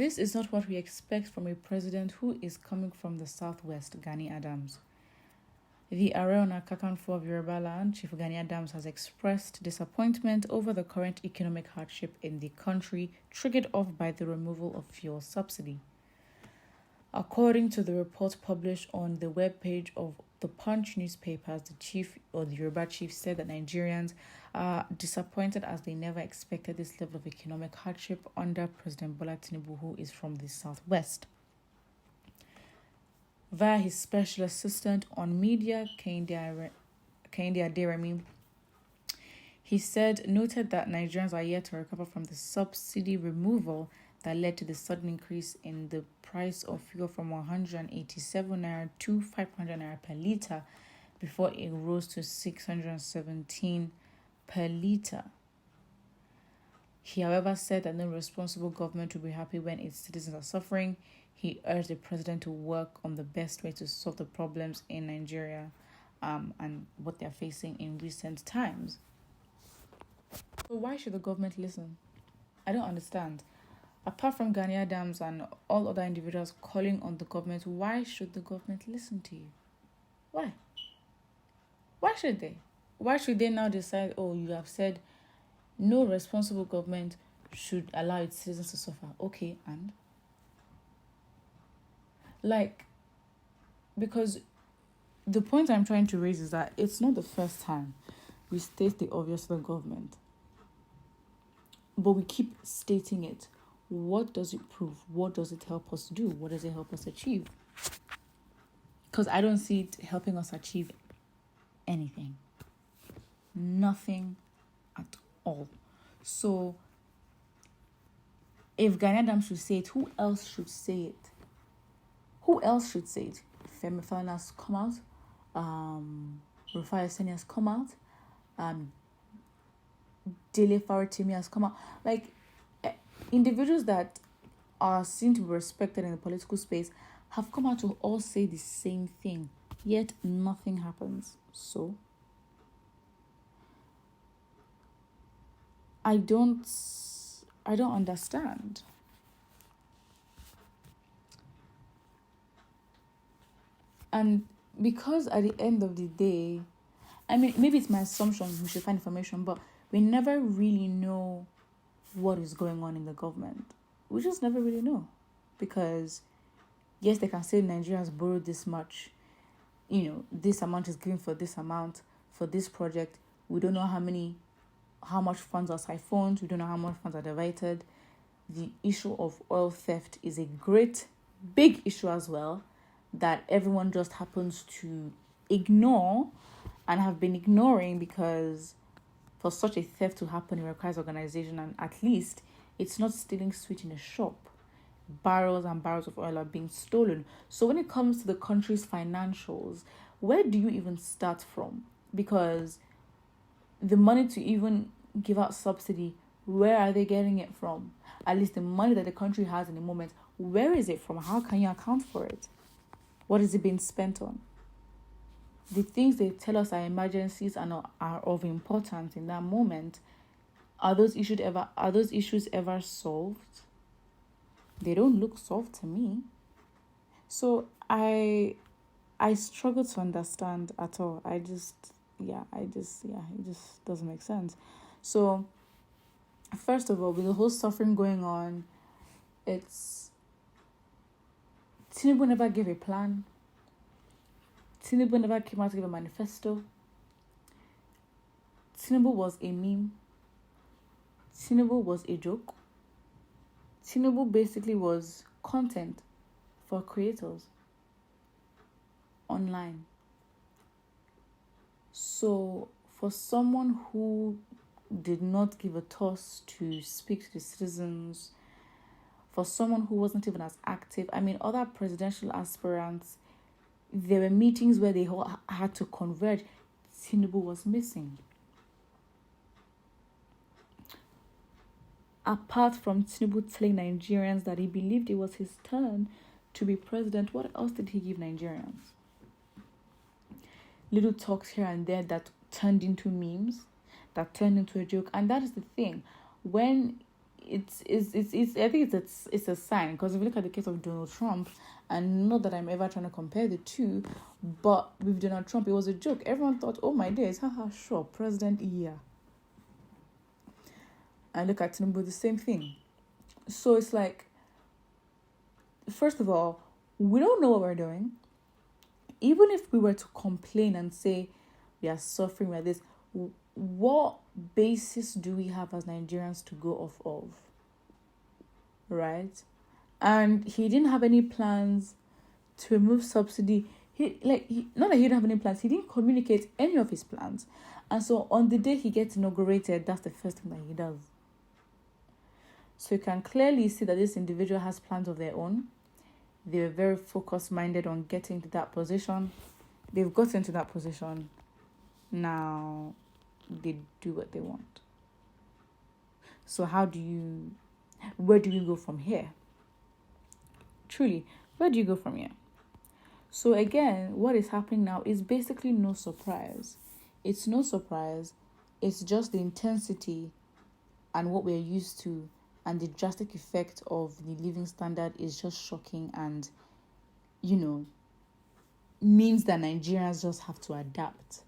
This is not what we expect from a president who is coming from the southwest, Gani Adams. The Areona Kakanfo of Yoruba land, Chief Gani Adams, has expressed disappointment over the current economic hardship in the country, triggered off by the removal of fuel subsidy. According to the report published on the webpage of the Punch newspapers, the Yoruba chief said that Nigerians are disappointed as they never expected this level of economic hardship under President Bola Tinubu, who is from the southwest. Via his special assistant on media, Kehinde Aderemi, he noted that Nigerians are yet to recover from the subsidy removal that led to the sudden increase in the price of fuel from 187 naira to 500 naira per litre before it rose to 617 per litre. He, however, said that no responsible government will be happy when its citizens are suffering. He urged the president to work on the best way to solve the problems in Nigeria and what they're facing in recent times. So why should the government listen? I don't understand. Apart from Gani Adams and all other individuals calling on the government, why should the government listen to you? Why? Why should they? Why should they now decide, oh, you have said no responsible government should allow its citizens to suffer? Okay, and? Because the point I'm trying to raise is that it's not the first time we state the obvious to the government. But we keep stating it. What does it prove? What does it help us do? What does it help us achieve? Because I don't see it helping us achieve anything. Nothing at all. So, if Gani Adams should say it, who else should say it? Who else should say it? Femi Falana has come out. Rufai Seni has come out. Dele Faratimi has come out. Individuals that are seen to be respected in the political space have come out to all say the same thing, yet nothing happens. So, I don't understand. And because at the end of the day, I mean, maybe it's my assumption we should find information, but we never really know what is going on in the government. We just never really know. Because, yes, they can say Nigerians borrowed this much. This amount is given for this amount, for this project. We don't know how much funds are siphoned. We don't know how much funds are diverted. The issue of oil theft is a great, big issue as well that everyone just happens to ignore and have been ignoring, because for such a theft to happen, it requires organization, and at least it's not stealing sweet in a shop. Barrels and barrels of oil are being stolen. So when it comes to the country's financials, where do you even start from? Because the money to even give out subsidy, where are they getting it from? At least the money that the country has in the moment, where is it from? How can you account for it? What is it being spent on? The things they tell us are emergencies and are of importance in that moment. Are those issues ever solved? They don't look solved to me. So I struggle to understand at all. It just doesn't make sense. So first of all, with the whole suffering going on, Tinubu never gave a plan. Tinubu never came out to give a manifesto. Tinubu was a meme. Tinubu was a joke. Tinubu basically was content for creators online. So for someone who did not give a toss to speak to the citizens, for someone who wasn't even as active, I mean, other presidential aspirants, there were meetings where they all had to converge. Tinubu was missing. Apart from Tinubu telling Nigerians that he believed it was his turn to be president, what else did he give Nigerians? Little talks here and there that turned into memes, that turned into a joke. And that is the thing. When it's I think it's a sign, because if you look at the case of Donald Trump, and not that I'm ever trying to compare the two, but with Donald Trump, it was a joke. Everyone thought, oh my days, haha, sure, president, yeah. And look at Tinubu, the same thing. So it's like, first of all, we don't know what we're doing. Even if we were to complain and say we are suffering like this, what basis do we have as Nigerians to go off of? Right? And he didn't have any plans to remove subsidy. Not that he didn't have any plans, he didn't communicate any of his plans. And so on the day he gets inaugurated, that's the first thing that he does. So you can clearly see that this individual has plans of their own. They were very focus-minded on getting to that position. They've gotten to that position. Now, they do what they want. So where do we go from here? Truly, where do you go from here? So again, what is happening now is basically no surprise. It's no surprise. It's just the intensity and what we're used to, and the drastic effect of the living standard is just shocking, and, means that Nigerians just have to adapt.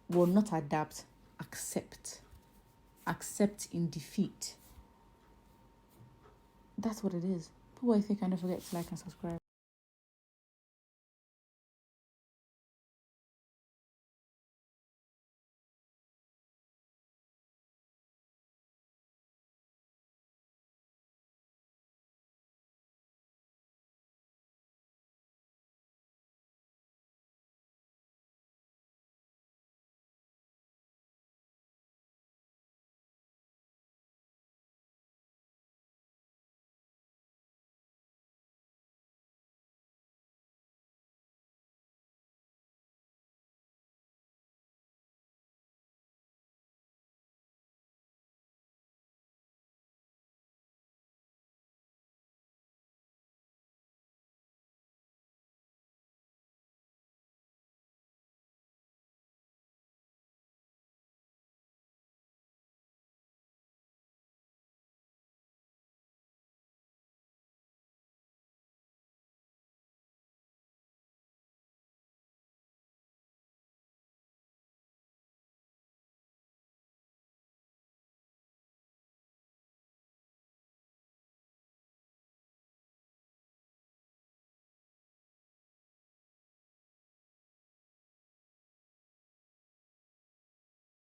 Well, not adapt, accept. Accept in defeat. That's what it is. People, I think, don't forget to like and subscribe.